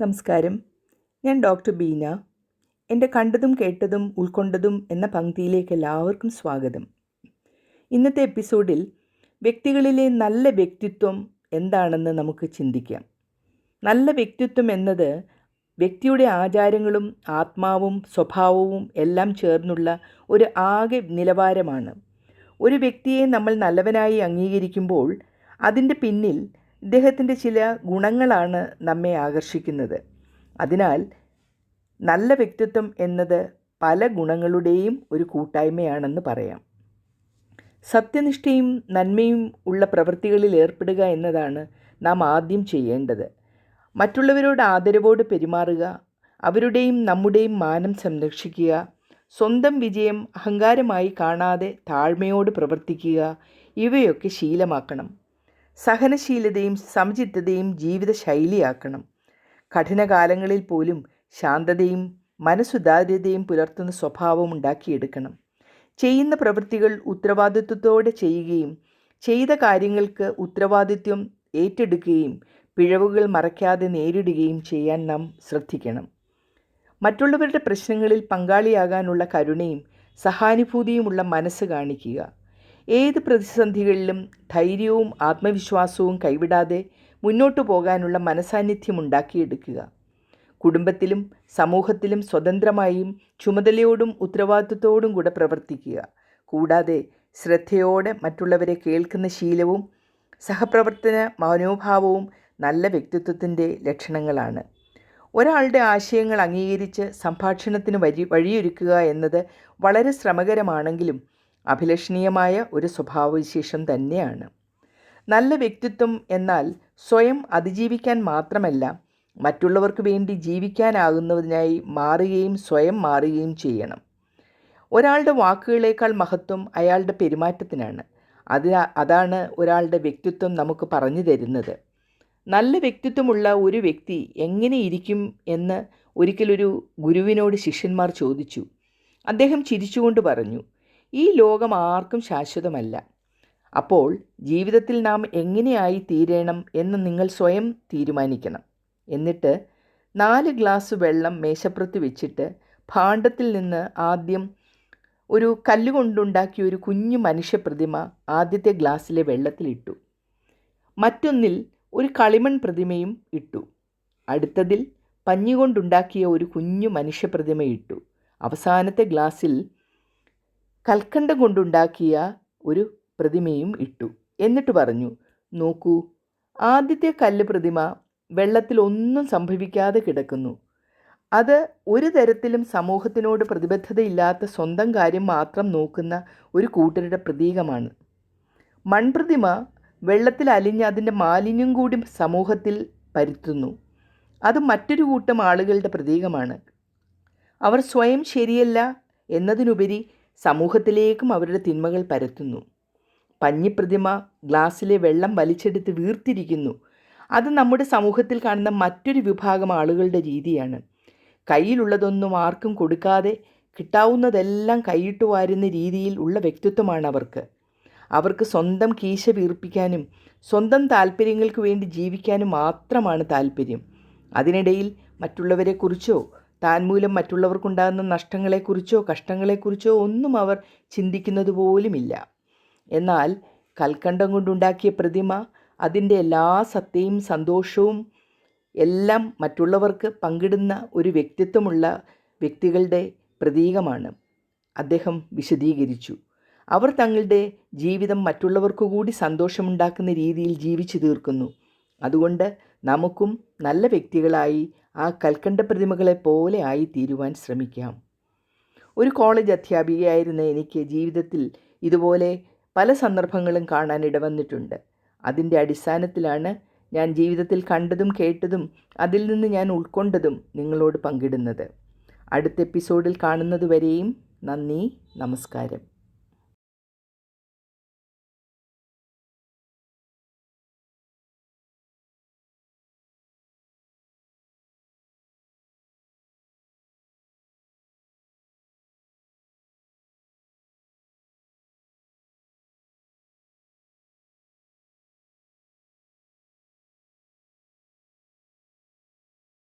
നമസ്കാരം. ഞാൻ ഡോക്ടർ ബീന. എൻ്റെ കണ്ടതും കേട്ടതും ഉൾക്കൊണ്ടതും എന്ന പങ്ക്തിയിലേക്ക് എല്ലാവർക്കും സ്വാഗതം. ഇന്നത്തെ എപ്പിസോഡിൽ വ്യക്തികളിലെ നല്ല വ്യക്തിത്വം എന്താണെന്ന് നമുക്ക് ചിന്തിക്കാം. നല്ല വ്യക്തിത്വം എന്നത് വ്യക്തിയുടെ ആചാരങ്ങളും ആത്മാവും സ്വഭാവവും എല്ലാം ചേർന്നുള്ള ഒരു ആകെ നിലവാരമാണ്. ഒരു വ്യക്തിയെ നമ്മൾ നല്ലവനായി അംഗീകരിക്കുമ്പോൾ അതിൻ്റെ പിന്നിൽ ഇദ്ദേഹത്തിൻ്റെ ചില ഗുണങ്ങളാണ് നമ്മെ ആകർഷിക്കുന്നത്. അതിനാൽ നല്ല വ്യക്തിത്വം എന്നത് പല ഗുണങ്ങളുടെയും ഒരു കൂട്ടായ്മയാണെന്ന് പറയാം. സത്യനിഷ്ഠയും നന്മയും ഉള്ള പ്രവൃത്തികളിൽ ഏർപ്പെടുക എന്നതാണ് നാം ആദ്യം ചെയ്യേണ്ടത്. മറ്റുള്ളവരോട് ആദരവോട് പെരുമാറുക, അവരുടെയും നമ്മുടെയും മാനം സംരക്ഷിക്കുക, സ്വന്തം വിജയം അഹങ്കാരമായി കാണാതെ താഴ്മയോട് പ്രവർത്തിക്കുക, ഇവയൊക്കെ ശീലമാക്കണം. സഹനശീലതയും സമചിത്തതയും ജീവിതശൈലിയാക്കണം. കഠിനകാലങ്ങളിൽ പോലും ശാന്തതയും മനസ്സുദാര്യതയും പുലർത്തുന്ന സ്വഭാവം ഉണ്ടാക്കിയെടുക്കണം. ചെയ്യുന്ന പ്രവൃത്തികൾ ഉത്തരവാദിത്വത്തോടെ ചെയ്യുകയും ചെയ്ത കാര്യങ്ങൾക്ക് ഉത്തരവാദിത്വം ഏറ്റെടുക്കുകയും പിഴവുകൾ മറയ്ക്കാതെ നേരിടുകയും ചെയ്യാൻ നാം ശ്രദ്ധിക്കണം. മറ്റുള്ളവരുടെ പ്രശ്നങ്ങളിൽ പങ്കാളിയാകാനുള്ള കരുണയും സഹാനുഭൂതിയുമുള്ള മനസ്സ് കാണിക്കുക. ഏത് പ്രതിസന്ധികളിലും ധൈര്യവും ആത്മവിശ്വാസവും കൈവിടാതെ മുന്നോട്ടു പോകാനുള്ള മനസാന്നിധ്യം ഉണ്ടാക്കിയെടുക്കുക. കുടുംബത്തിലും സമൂഹത്തിലും സ്വതന്ത്രമായും ചുമതലയോടും ഉത്തരവാദിത്വത്തോടും കൂടെ പ്രവർത്തിക്കുക. കൂടാതെ ശ്രദ്ധയോടെ മറ്റുള്ളവരെ കേൾക്കുന്ന ശീലവും സഹപ്രവർത്തന മനോഭാവവും നല്ല വ്യക്തിത്വത്തിൻ്റെ ലക്ഷണങ്ങളാണ്. ഒരാളുടെ ആശയങ്ങൾ അംഗീകരിച്ച് സംഭാഷണത്തിന് വഴിയൊരുക്കുക എന്നത് വളരെ ശ്രമകരമാണെങ്കിലും അഭിലഷണീയമായ ഒരു സ്വഭാവവിശേഷം തന്നെയാണ്. നല്ല വ്യക്തിത്വം എന്നാൽ സ്വയം അതിജീവിക്കാൻ മാത്രമല്ല, മറ്റുള്ളവർക്ക് വേണ്ടി ജീവിക്കാനാകുന്നതിനായി മാറുകയും സ്വയം മാറുകയും ചെയ്യണം. ഒരാളുടെ വാക്കുകളേക്കാൾ മഹത്വം അയാളുടെ പെരുമാറ്റത്തിനാണ്. അതാണ് ഒരാളുടെ വ്യക്തിത്വം നമുക്ക് പറഞ്ഞു തരുന്നത്. നല്ല വ്യക്തിത്വമുള്ള ഒരു വ്യക്തി എങ്ങനെ ഇരിക്കും എന്ന് ഒരിക്കലൊരു ഗുരുവിനോട് ശിഷ്യന്മാർ ചോദിച്ചു. അദ്ദേഹം ചിരിച്ചുകൊണ്ട് പറഞ്ഞു, ഈ ലോകം ആർക്കും ശാശ്വതമല്ല. അപ്പോൾ ജീവിതത്തിൽ നാം എങ്ങനെയായി തീരണം എന്ന് നിങ്ങൾ സ്വയം തീരുമാനിക്കണം. എന്നിട്ട് 4 ഗ്ലാസ് വെള്ളം മേശപ്പുറത്ത് വെച്ചിട്ട് ഭാണ്ഡത്തിൽ നിന്ന് ആദ്യം ഒരു കല്ലുകൊണ്ടുണ്ടാക്കിയ ഒരു കുഞ്ഞു മനുഷ്യപ്രതിമ ആദ്യത്തെ ഗ്ലാസ്സിലെ വെള്ളത്തിലിട്ടു. മറ്റൊന്നിൽ ഒരു കളിമൺ പ്രതിമയും ഇട്ടു. അടുത്തതിൽ പഞ്ഞികൊണ്ടുണ്ടാക്കിയ ഒരു കുഞ്ഞു മനുഷ്യപ്രതിമ ഇട്ടു. അവസാനത്തെ ഗ്ലാസ്സിൽ കൽക്കണ്ടം കൊണ്ടുണ്ടാക്കിയ ഒരു പ്രതിമയും ഇട്ടു. എന്നിട്ട് പറഞ്ഞു, നോക്കൂ, ആദ്യത്തെ കല്ല് പ്രതിമ വെള്ളത്തിൽ ഒന്നും സംഭവിക്കാതെ കിടക്കുന്നു. അത് ഒരു തരത്തിലും സമൂഹത്തിനോട് പ്രതിബദ്ധതയില്ലാത്ത സ്വന്തം കാര്യം മാത്രം നോക്കുന്ന ഒരു കൂട്ടരുടെ പ്രതീകമാണ്. മൺപ്രതിമ വെള്ളത്തിൽ അലിഞ്ഞ് അതിൻ്റെ മാലിന്യം കൂടി സമൂഹത്തിൽ പരത്തുന്നു. അത് മറ്റൊരു കൂട്ടം ആളുകളുടെ പ്രതീകമാണ്. അവർ സ്വയം ശരിയല്ല എന്നതിനുപരി സമൂഹത്തിലേക്കും അവരുടെ തിന്മകൾ പരത്തുന്നു. പഞ്ഞിപ്രതിമ ഗ്ലാസ്സിലെ വെള്ളം വലിച്ചെടുത്ത് വീർത്തിരിക്കുന്നു. അത് നമ്മുടെ സമൂഹത്തിൽ കാണുന്ന മറ്റൊരു വിഭാഗം ആളുകളുടെ രീതിയാണ്. കയ്യിലുള്ളതൊന്നും ആർക്കും കൊടുക്കാതെ കിട്ടാവുന്നതെല്ലാം കൈയിട്ട് വാരുന്ന രീതിയിൽ ഉള്ള വ്യക്തിത്വമാണ് അവർക്ക്. അവർക്ക് സ്വന്തം കീശ വീർപ്പിക്കാനും സ്വന്തം താല്പര്യങ്ങൾക്ക് വേണ്ടി ജീവിക്കാനും മാത്രമാണ് താല്പര്യം. അതിനിടയിൽ മറ്റുള്ളവരെക്കുറിച്ചോ താൻ മൂലം മറ്റുള്ളവർക്കുണ്ടാകുന്ന നഷ്ടങ്ങളെക്കുറിച്ചോ കഷ്ടങ്ങളെക്കുറിച്ചോ ഒന്നും അവർ ചിന്തിക്കുന്നത് പോലുമില്ല. എന്നാൽ കൽക്കണ്ടം കൊണ്ടുണ്ടാക്കിയ പ്രതിമ അതിൻ്റെ എല്ലാ സത്തയും സന്തോഷവും എല്ലാം മറ്റുള്ളവർക്ക് പങ്കിടുന്ന ഒരു വ്യക്തിത്വമുള്ള വ്യക്തികളുടെ പ്രതീകമാണ്. അദ്ദേഹം വിശദീകരിച്ചു. അവർ തങ്ങളുടെ ജീവിതം മറ്റുള്ളവർക്കു കൂടി സന്തോഷമുണ്ടാക്കുന്ന രീതിയിൽ ജീവിച്ചു തീർക്കുന്നു. അതുകൊണ്ട് നമുക്കും നല്ല വ്യക്തികളായി ആ കൽക്കണ്ട പ്രതിമകളെ പോലെ ആയി തീരുവാൻ ശ്രമിക്കാം. ഒരു കോളേജ് അധ്യാപികയായിരുന്ന എനിക്ക് ജീവിതത്തിൽ ഇതുപോലെ പല സന്ദർഭങ്ങളും കാണാൻ ഇടവന്നിട്ടുണ്ട്. അതിൻ്റെ അടിസ്ഥാനത്തിലാണ് ഞാൻ ജീവിതത്തിൽ കണ്ടതും കേട്ടതും അതിൽ നിന്ന് ഞാൻ ഉൾക്കൊണ്ടതും നിങ്ങളോട് പങ്കിടുന്നത്. അടുത്ത എപ്പിസോഡിൽ കാണുന്നതുവരെയും നന്ദി, നമസ്കാരം.